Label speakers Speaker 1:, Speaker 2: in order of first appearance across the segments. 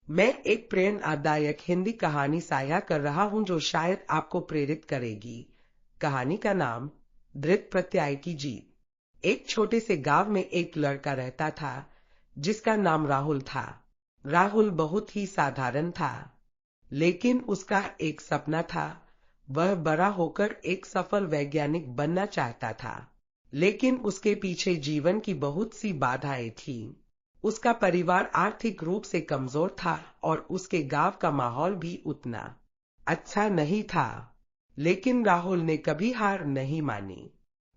Speaker 1: मैं एक प्रेरणादायक हिंदी कहानी साझा कर रहा हूं जो शायद आपको प्रेरित करेगी। कहानी का नाम दृढ़ प्रत्यय की जीत। एक छोटे से गांव में एक लड़का रहता था जिसका नाम राहुल था। राहुल बहुत ही साधारण था, लेकिन उसका एक सपना था। वह बड़ा होकर एक सफल वैज्ञानिक बनना चाहता था, लेकिन उसके पीछे जीवन की बहुत सी बाधाएं थीं। उसका परिवार आर्थिक रूप से कमजोर था और उसके गांव का माहौल भी उतना अच्छा नहीं था। लेकिन राहुल ने कभी हार नहीं मानी।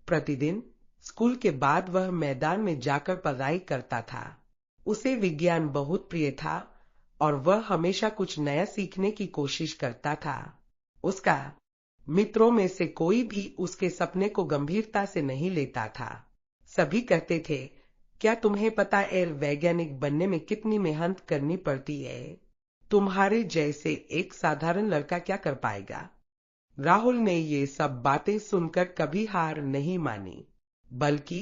Speaker 1: प्रतिदिन स्कूल के बाद वह मैदान में जाकर पढ़ाई करता था। उसे विज्ञान बहुत प्रिय था और वह हमेशा कुछ नया सीखने की कोशिश करता था। उसका मित्रों में से कोई भी उसके सपने को गंभीरता से नहीं लेता था। सभी कहते थे, क्या तुम्हें पता है वैज्ञानिक बनने में कितनी मेहनत करनी पड़ती है? तुम्हारे जैसे एक साधारण लड़का क्या कर पाएगा? राहुल ने ये सब बातें सुनकर कभी हार नहीं मानी, बल्कि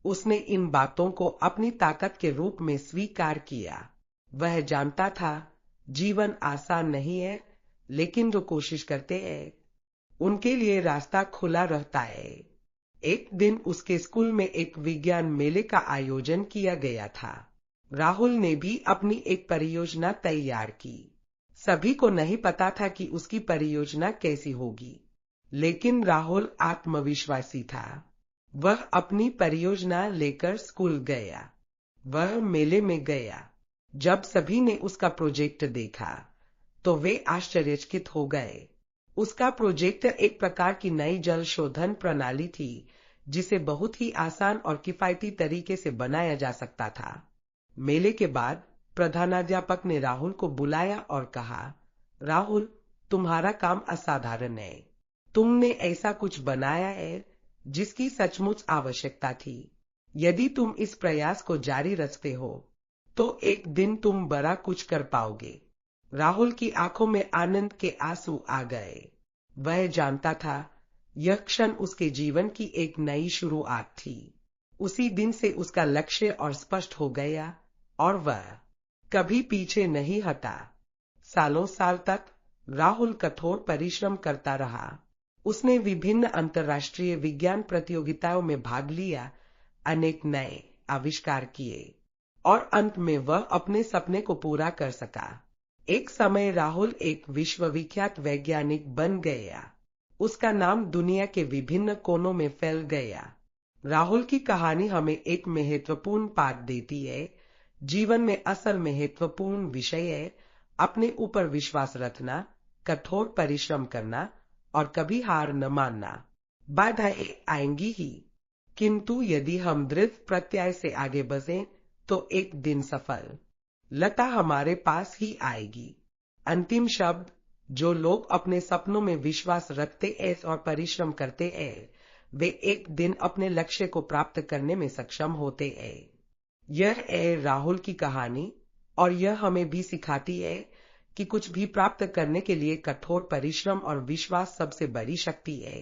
Speaker 1: उसने इन बातों को अपनी ताकत के रूप में स्वीकार किया। वह जानता था, जीवन आसान नहीं है, लेकिन जो कोशिश करते हैं उनके लिए रास्ता खुला रहता है। एक दिन उसके स्कूल में एक विज्ञान मेले का आयोजन किया गया था। राहुल ने भी अपनी एक परियोजना तैयार की। सभी को नहीं पता था कि उसकी परियोजना कैसी होगी, लेकिन राहुल आत्मविश्वासी था। वह अपनी परियोजना लेकर स्कूल गया। वह मेले में गया। जब सभी ने उसका प्रोजेक्ट देखा, तो वे आश्चर्यचकित हो गए। उसका प्रोजेक्ट एक प्रकार की नई जल शोधन प्रणाली थी, जिसे बहुत ही आसान और किफायती तरीके से बनाया जा सकता था। मेले के बाद प्रधानाध्यापक ने राहुल को बुलाया और कहा, राहुल, तुम्हारा काम असाधारण है। तुमने ऐसा कुछ बनाया है जिसकी सचमुच आवश्यकता थी। यदि तुम इस प्रयास को जारी रखते हो, तो एक दिन तुम बड़ा कुछ कर पाओगे। राहुल की आंखों में आनंद के आंसू आ गए। वह जानता था, यह क्षण उसके जीवन की एक नई शुरुआत थी। उसी दिन से उसका लक्ष्य और स्पष्ट हो गया और वह कभी पीछे नहीं हटा। सालों साल तक राहुल कठोर परिश्रम करता रहा। उसने विभिन्न अंतर्राष्ट्रीय विज्ञान प्रतियोगिताओं में भाग लिया, अनेक नए आविष्कार किए और अंत में वह अपने सपने को पूरा कर सका। एक समय राहुल एक विश्वविख्यात वैज्ञानिक बन गया। उसका नाम दुनिया के विभिन्न कोनों में फैल गया। राहुल की कहानी हमें एक महत्वपूर्ण पाठ देती है। जीवन में असल महत्वपूर्ण विषय है अपने ऊपर विश्वास रखना, कठोर परिश्रम करना और कभी हार न मानना। बाधाएं आएंगी ही, किंतु यदि हम दृढ़ प्रत्यय से आगे बढ़ें तो एक दिन सफल लता हमारे पास ही आएगी। अंतिम शब्द, जो लोग अपने सपनों में विश्वास रखते हैं और परिश्रम करते हैं, वे एक दिन अपने लक्ष्य को प्राप्त करने में सक्षम होते हैं। यह है राहुल की कहानी और यह हमें भी सिखाती है कि कुछ भी प्राप्त करने के लिए कठोर परिश्रम और विश्वास सबसे बड़ी शक्ति है।